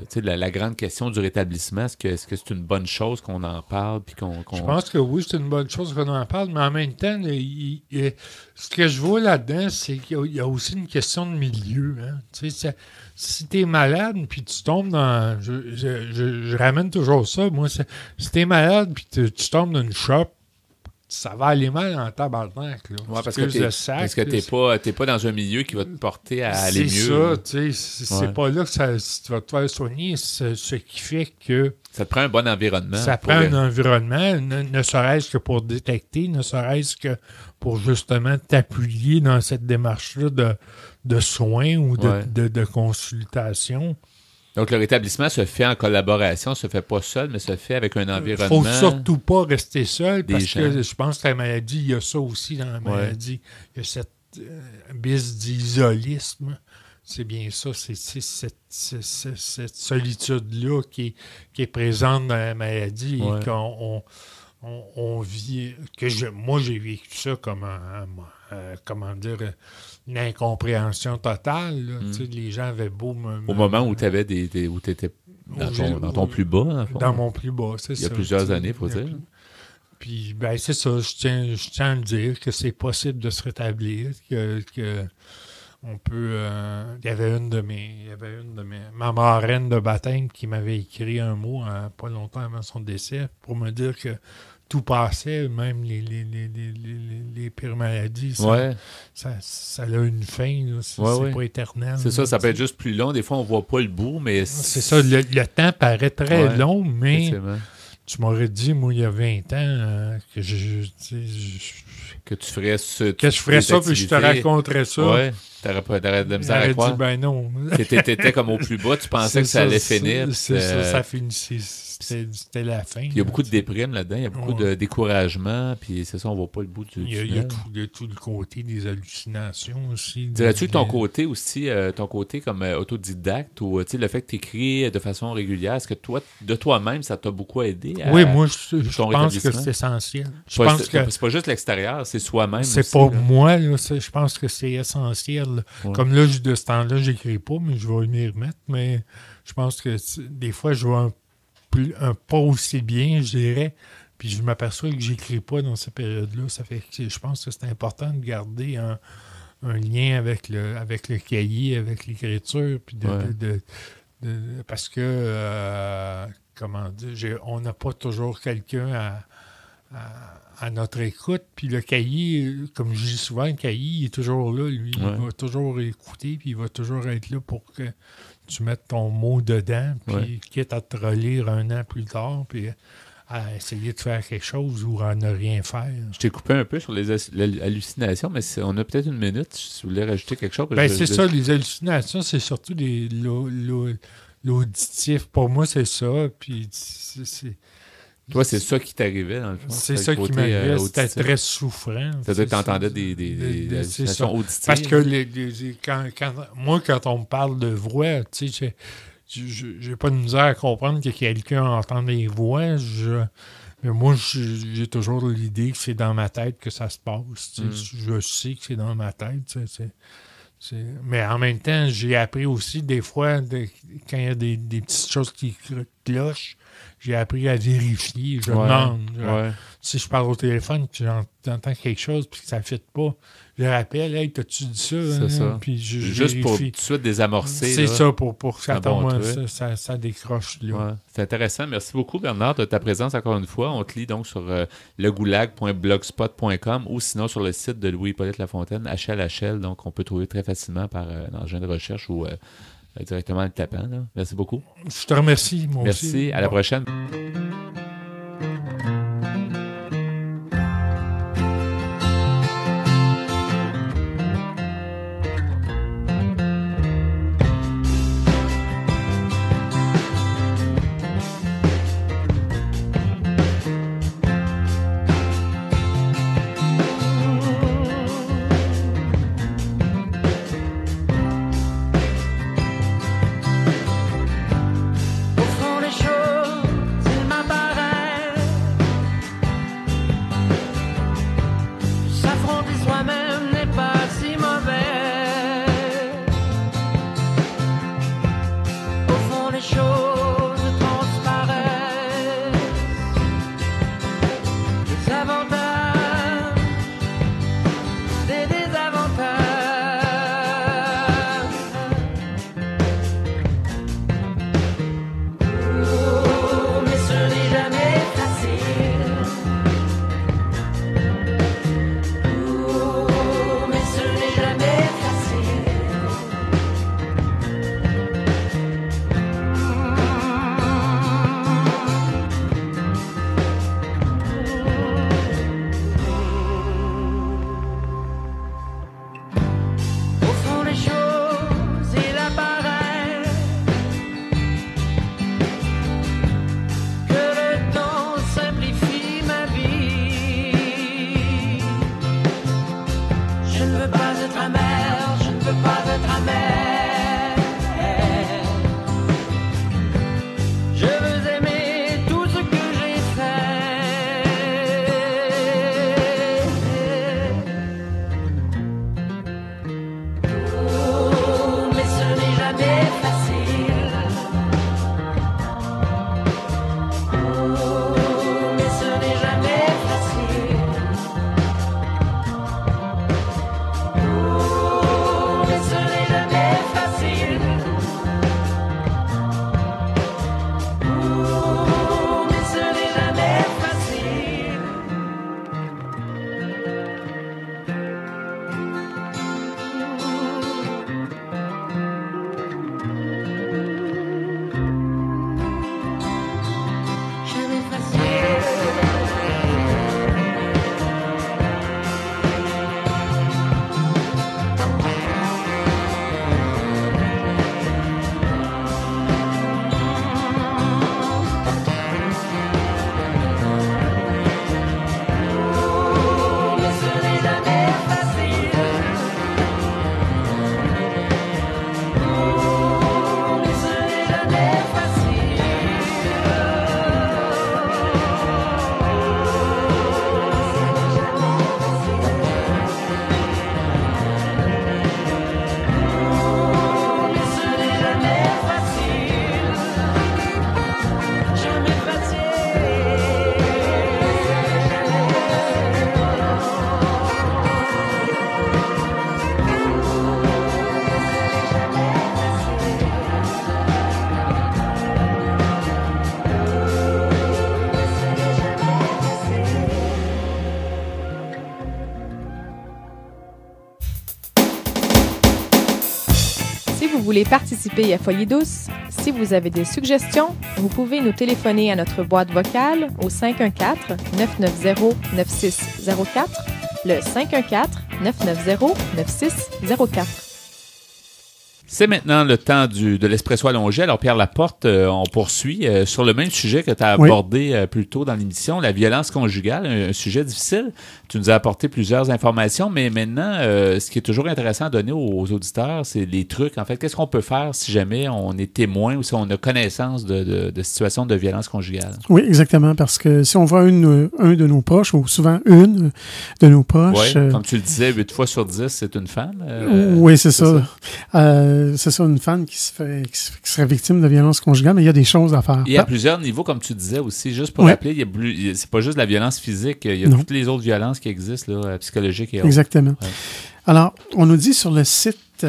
Tu sais, la grande question du rétablissement, est-ce que c'est une bonne chose qu'on en parle? Puis qu'on... Je pense que oui, c'est une bonne chose qu'on en parle, mais en même temps, ce que je vois là-dedans, c'est qu'il y a aussi une question de milieu. Hein? Tu sais, si tu es malade puis tu tombes dans... Je ramène toujours ça, moi. Si tu es malade puis tu tombes dans une shop, ça va aller mal en tabarnak. Ouais, parce que t'es pas dans un milieu qui va te porter à aller mieux. C'est ça, tu sais. C'est pas là que tu vas te faire soigner. Ce qui fait que... Ça te prend un bon environnement. Ça prend un environnement, ne serait-ce que pour détecter, ne serait-ce que pour justement t'appuyer dans cette démarche-là de soins ou de consultation. Donc, le rétablissement se fait en collaboration, se fait pas seul, mais se fait avec un environnement. Il ne faut surtout pas rester seul, parce que je pense que la maladie, il y a ça aussi dans la maladie. Il y a cette bise d'isolisme. C'est bien ça, c'est cette solitude-là qui est présente dans la maladie et qu'on vit... Moi, j'ai vécu ça comme comment dire... une incompréhension totale. Là. Les gens avaient beau au moment où tu étais dans ton plus bas, en fait. Dans mon plus bas, c'est ça. Il y a plusieurs années, il faut dire. Puis, ben c'est ça, je tiens à le dire, que c'est possible de se rétablir, que on peut... il y avait une de ma marraine de baptême qui m'avait écrit un mot pas longtemps avant son décès pour me dire que tout passait, même les pires maladies. Ça a une fin, là. C'est pas éternel. C'est ça peut être juste plus long. Des fois, on voit pas le bout, mais... C'est ça, le temps paraît très long, mais tu m'aurais dit, moi, il y a 20 ans, que que tu ferais que je ferais ça, puis je te raconterais ça. Ouais. T'aurais de la misère à croire. Dit, ben non. T'étais comme au plus bas, tu pensais que ça allait finir. Ça finissait. C'était la fin. Il y a beaucoup de déprime là-dedans, il y a beaucoup de découragement, puis c'est ça, on voit pas le bout du tunnel. Il y a tout le côté des hallucinations aussi. Dirais-tu que ton côté aussi, comme autodidacte, ou le fait que tu écris de façon régulière, est-ce que toi, de toi-même, ça t'a beaucoup aidé? Oui, moi, je pense que c'est essentiel. C'est pas juste l'extérieur, c'est soi-même. C'est aussi, pas moi, là, je pense que c'est essentiel. Comme là, de ce temps-là, j'écris pas, mais je vais venir remettre, mais je pense que des fois, je vois un pas aussi bien, je dirais, puis je m'aperçois que j'écris pas dans cette période-là. Ça fait que je pense que c'est important de garder un lien avec le cahier, avec l'écriture, puis parce que, comment dire, on n'a pas toujours quelqu'un à notre écoute, puis le cahier, comme je dis souvent, le cahier, il est toujours là, lui. Il va toujours écouter, puis il va toujours être là pour que tu mettes ton mot dedans, puis quitte à te relire un an plus tard, puis à essayer de faire quelque chose ou à ne rien faire. Je t'ai coupé un peu sur les hallucinations, mais on a peut-être une minute, si vous voulez rajouter quelque chose. Ça, les hallucinations, c'est surtout l'auditif. Pour moi, c'est ça, puis toi, c'est ça qui t'arrivait, dans le fond. C'est ça qui m'arrivait. C'était très souffrant. C'est-à-dire que tu entendais des hallucinations auditives. Parce que quand on me parle de voix, tu sais, j'ai pas de misère à comprendre que quelqu'un entend des voix. Mais moi, j'ai toujours l'idée que c'est dans ma tête que ça se passe. Je sais que c'est dans ma tête. Mais en même temps, j'ai appris aussi des fois, quand il y a des petites choses qui cloche. J'ai appris à vérifier. Je Ouais, demande. ouais. Si je parle au téléphone puis j'entends quelque chose puis que ça ne fit pas, je rappelle, hey, t'as-tu dit ça? C'est ça. Puis je Juste vérifie. pour tout de suite désamorcer. C'est là. ça, pour que ça un bon tombe, truc. ça décroche. Là. Ouais. C'est intéressant. Merci beaucoup, Bernard, de ta présence encore une fois. On te lit donc sur legoulag.blogspot.com ou sinon sur le site de Louis-Hippolyte Lafontaine, HLHL. Donc, on peut trouver très facilement par l'engin de recherche ou directement en le tapant. Là. Merci beaucoup. Je te remercie, moi Merci. aussi. À la prochaine. Au fond des choses, il m'apparaît s'affronter soi-même n'est pas si mauvais. Au fond des choses transparaissent des avantages, des désavantages. Mais ce n'est jamais facile. Mais ce n'est jamais facile. Au fond des choses, il apparaît que le temps simplifie ma vie. Je ne veux pas être amer, je ne veux pas être amer. Je veux aimer tout ce que j'ai fait. Mais ce n'est jamais facile. Mais ce n'est jamais facile. Mais ce n'est jamais facile. Mais ce n'est jamais facile. Jamais mais ce n'est jamais facile. Mais ce n'est jamais facile. Mais ce n'est jamais facile. Jamais Si vous voulez participer à Folie douce, si vous avez des suggestions, vous pouvez nous téléphoner à notre boîte vocale au 514-990-9604, le 514-990-9604. C'est maintenant le temps de l'espresso allongé. Alors, Pierre Laporte, on poursuit sur le même sujet que tu as abordé plus tôt dans l'émission, la violence conjugale, un sujet difficile. Tu nous as apporté plusieurs informations, mais maintenant, ce qui est toujours intéressant à donner aux auditeurs, c'est les trucs. En fait, qu'est-ce qu'on peut faire si jamais on est témoin ou si on a connaissance de situations de violence conjugale? Oui, exactement, parce que si on voit un de nos proches, ou souvent une de nos proches... Oui, comme tu le disais, 8 fois sur 10, c'est une femme. oui, c'est ça. c'est ça, une femme qui serait victime de violence conjugale, mais il y a des choses à faire. Et à plusieurs niveaux, comme tu disais aussi, juste pour rappeler, c'est pas juste la violence physique, il y a toutes les autres violences qui existent, là, psychologiques et autres. Exactement. Ouais. Alors, on nous dit sur le site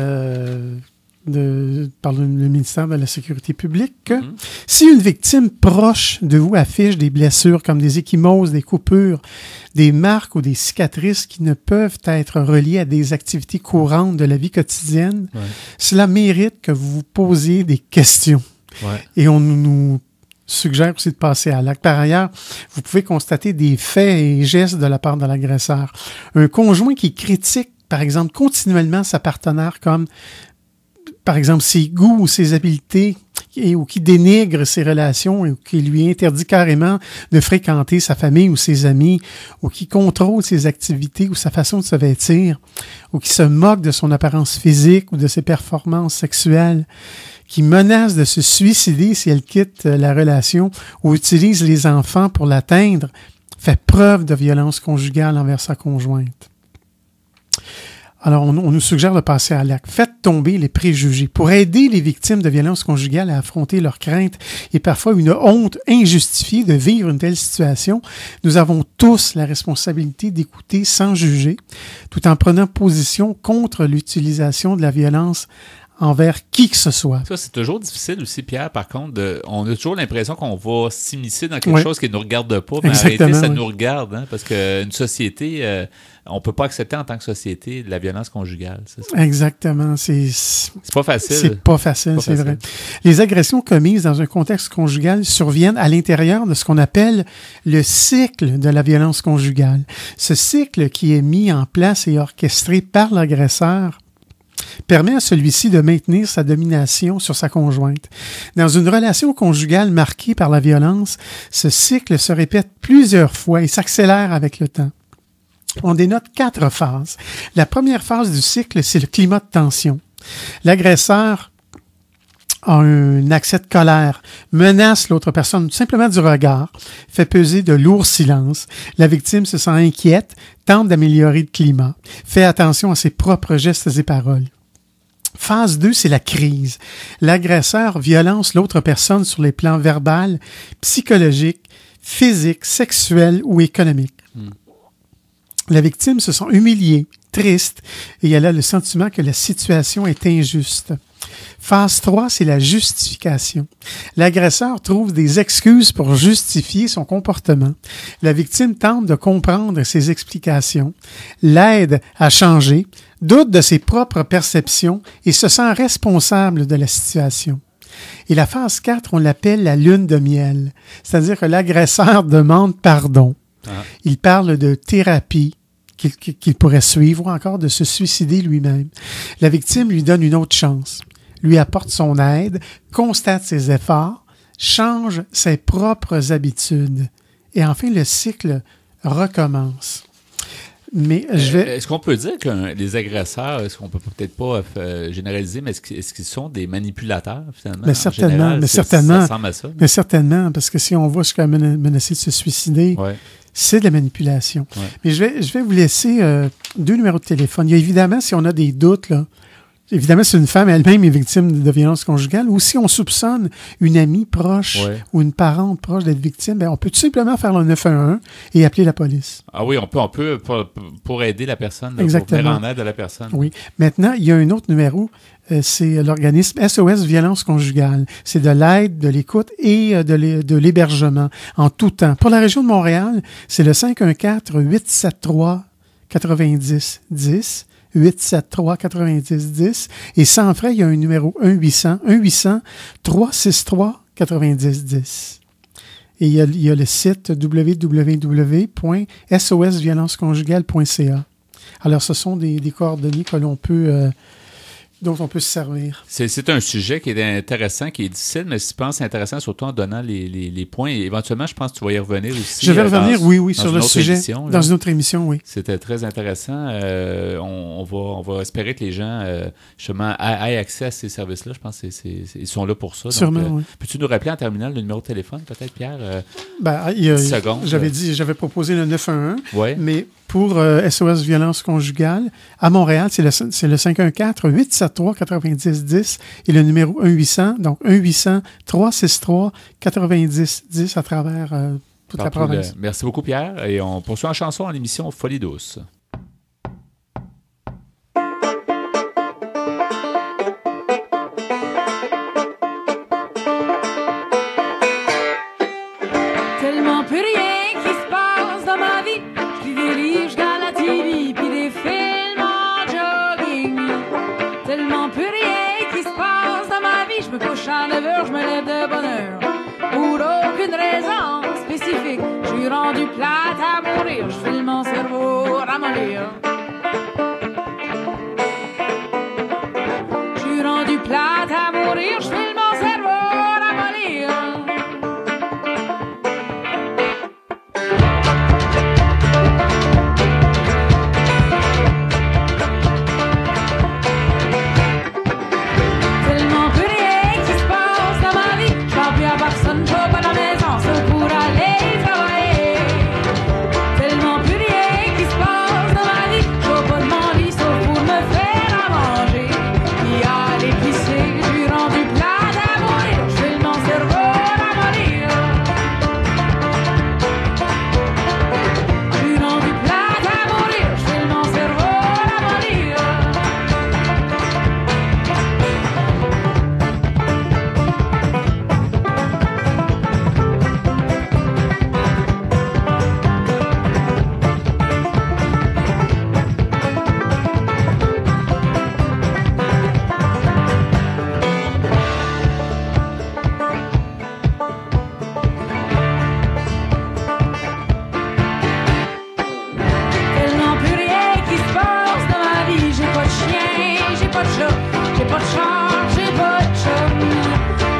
par le ministère de la Sécurité publique que si une victime proche de vous affiche des blessures comme des ecchymoses, des coupures, des marques ou des cicatrices qui ne peuvent être reliées à des activités courantes de la vie quotidienne, cela mérite que vous vous posiez des questions. Ouais. Et on nous suggère aussi de passer à l'acte. Par ailleurs, vous pouvez constater des faits et gestes de la part de l'agresseur. Un conjoint qui critique, par exemple, continuellement sa partenaire comme par exemple, ses goûts ou ses habiletés ou qui dénigre ses relations ou qui lui interdit carrément de fréquenter sa famille ou ses amis ou qui contrôle ses activités ou sa façon de se vêtir ou qui se moque de son apparence physique ou de ses performances sexuelles, qui menace de se suicider si elle quitte la relation ou utilise les enfants pour l'atteindre, fait preuve de violence conjugale envers sa conjointe. Alors, on nous suggère de passer à l'acte. Faites tomber les préjugés. Pour aider les victimes de violences conjugales à affronter leurs craintes et parfois une honte injustifiée de vivre une telle situation, nous avons tous la responsabilité d'écouter sans juger, tout en prenant position contre l'utilisation de la violence envers qui que ce soit. Ça, c'est toujours difficile aussi, Pierre, par contre. On a toujours l'impression qu'on va s'immiscer dans quelque chose qui ne nous regarde pas, mais exactement, en réalité, ça nous regarde, hein, parce qu'une société, on ne peut pas accepter en tant que société de la violence conjugale. C'est ça? Exactement. C'est pas facile. C'est pas facile, c'est vrai. Les agressions commises dans un contexte conjugal surviennent à l'intérieur de ce qu'on appelle le cycle de la violence conjugale. Ce cycle qui est mis en place et orchestré par l'agresseur permet à celui-ci de maintenir sa domination sur sa conjointe. Dans une relation conjugale marquée par la violence, ce cycle se répète plusieurs fois et s'accélère avec le temps. On dénote 4 phases. La première phase du cycle, c'est le climat de tension. L'agresseur a un accès de colère, menace l'autre personne simplement du regard, fait peser de lourds silences. La victime se sent inquiète, tente d'améliorer le climat, fait attention à ses propres gestes et paroles. Phase 2, c'est la crise. L'agresseur violence l'autre personne sur les plans verbal, psychologique, physique, sexuel ou économique. La victime se sent humiliée, triste, et elle a le sentiment que la situation est injuste. Phase 3, c'est la justification. L'agresseur trouve des excuses pour justifier son comportement. La victime tente de comprendre ses explications, l'aide à changer, doute de ses propres perceptions et se sent responsable de la situation. Et la phase 4, on l'appelle la lune de miel, c'est-à-dire que l'agresseur demande pardon. Il parle de thérapie qu'il pourrait suivre ou encore de se suicider lui-même. La victime lui donne une autre chance, lui apporte son aide, constate ses efforts, change ses propres habitudes. Et enfin, le cycle recommence. Mais est-ce qu'on peut dire que les agresseurs, est-ce qu'on peut peut-être pas généraliser, mais est-ce qu'ils sont des manipulateurs, finalement? Mais certainement, certainement. Ça ressemble à ça. Mais certainement, parce que si on voit jusqu'à menacer de se suicider, c'est de la manipulation. Ouais. Mais je vais vous laisser 2 numéros de téléphone. Il y a évidemment, si on a des doutes, là, évidemment, si une femme elle-même est victime de violence conjugale, ou si on soupçonne une amie proche ou une parente proche d'être victime, ben on peut tout simplement faire le 911 et appeler la police. Ah oui, on peut pour aider la personne, là, pour venir en aide à la personne. Oui. Maintenant, il y a un autre numéro, c'est l'organisme SOS Violence Conjugale. C'est de l'aide, de l'écoute et de l'hébergement en tout temps. Pour la région de Montréal, c'est le 514-873-9010. 873-9010. Et sans frais, il y a un numéro 1-800-363-9010. Et il y a le site www.sosviolenceconjugale.ca. Alors, ce sont des coordonnées que l'on peut... dont on peut se servir. C'est un sujet qui est intéressant, qui est difficile, mais je pense intéressant surtout en donnant les points. Et éventuellement, je pense que tu vas y revenir aussi. Je vais revenir, oui, sur le sujet. Dans une autre émission, oui. C'était très intéressant. On va espérer que les gens, justement, aient accès à ces services-là. Je pense qu'ils sont là pour ça. Sûrement, oui. Peux-tu nous rappeler en terminant le numéro de téléphone, peut-être, Pierre? 10 secondes. J'avais proposé le 911, mais pour SOS Violence Conjugale. À Montréal, c'est le 514-873-9010 et le numéro 1-800, donc 1-800-363-9010 à travers toute la province. Merci beaucoup, Pierre. Et on poursuit en chanson à l'émission Folie douce. Tellement plus rien qui se passe dans ma vie. Je lis des livres, je regarde la TV, puis des films en jogging. Tellement plus rien qui se passe dans ma vie. Je me couche à 9h, je me lève de bonne heure. Pour aucune raison spécifique, je suis rendu plate à mourir. Je file mon cerveau ramollir. Je suis rendu plate à mourir. Je file mon cerveau ramollir. Tellement plus rien qui se passe dans ma vie. Je parle plus à personne, je vais pas dans la maison, sauf pour aller travailler. Tellement plus rien qui se passe dans ma vie. Je vais pas de mon lit, sauf pour me faire à manger. Puis aller pisser, je suis rendu plate à mourir. Je file mon cerveau ramollir. Je suis rendu plate à mourir. Je file mon cerveau ramollir. Tellement plus rien qui se passe dans ma vie. J'ai pas de chien, j'ai pas de chat, j'ai pas de char, j'ai pas de chum.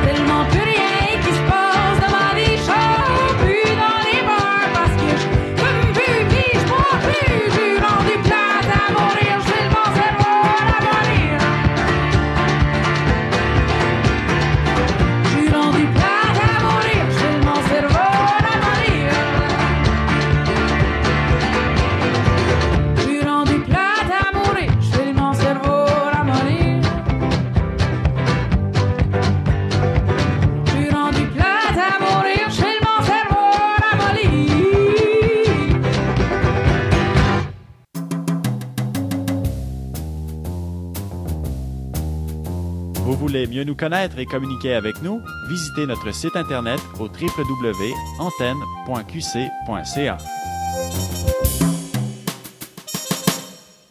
Tellement plus rien qui se passe dans ma vie. Je sors plus dans les bars parce que je fume plus, puis je bois plus. Je suis rendu plate à mourir. Je file mon cerveau ramollir. Je suis rendu plate à mourir. Je file mon cerveau ramollir. Je suis rendu plate à mourir. Je file mon cerveau ramollir. Je suis rendu plate à mourir. Je file mon cerveau ramollir. Vous voulez mieux nous connaître et communiquer avec nous? Visitez notre site internet au www.antenne.qc.ca.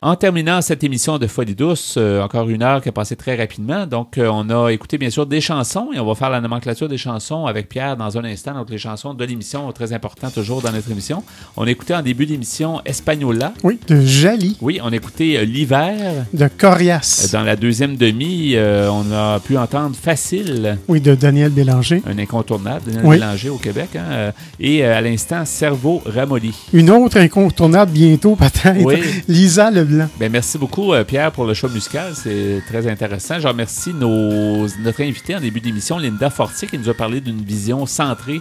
En terminant cette émission de Folie douce, encore une heure qui a passé très rapidement. Donc, on a écouté bien sûr des chansons et on va faire la nomenclature des chansons avec Pierre dans un instant. Donc, les chansons de l'émission, très important toujours dans notre émission. On a écouté en début d'émission Espagnola. Oui, de Jali. Oui, on a écouté L'hiver. De Corias. Dans la deuxième demi, on a pu entendre Facile. Oui, de Daniel Bélanger. Un incontournable, Daniel Oui. Bélanger au Québec. Hein, et à l'instant, Cerveau ramolli. Une autre incontournable bientôt, peut-être. Oui. Lisa Leblanc. Ben, merci beaucoup, Pierre, pour le choix musical. C'est très intéressant. Je remercie notre invité en début d'émission, Linda Fortier, qui nous a parlé d'une vision centrée,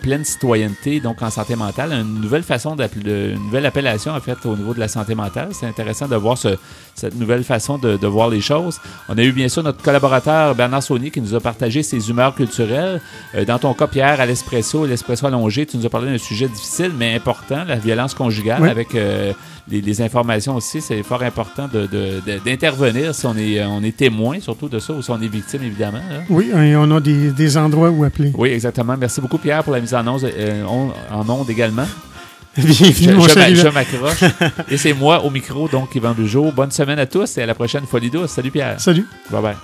pleine citoyenneté, donc en santé mentale. Une nouvelle façon une nouvelle appellation, en fait, au niveau de la santé mentale. C'est intéressant de voir cette nouvelle façon de voir les choses. On a eu, bien sûr, notre collaborateur Bernard Saunier qui nous a partagé ses humeurs culturelles. Dans ton cas, Pierre, à l'Espresso allongé, tu nous as parlé d'un sujet difficile, mais important, la violence conjugale, oui. avec les informations aussi. C'est fort important d'intervenir si on est témoin, surtout de ça, ou si on est victime, évidemment. Là. Oui, et on a des endroits où appeler. Oui, exactement. Merci beaucoup, Pierre, pour la mise en onde également. Bienvenue, mon cher Je m'accroche. Et c'est moi au micro, donc Yvan Bugeaud. Bonne semaine à tous et à la prochaine Folie douce. Salut, Pierre. Salut. Bye-bye.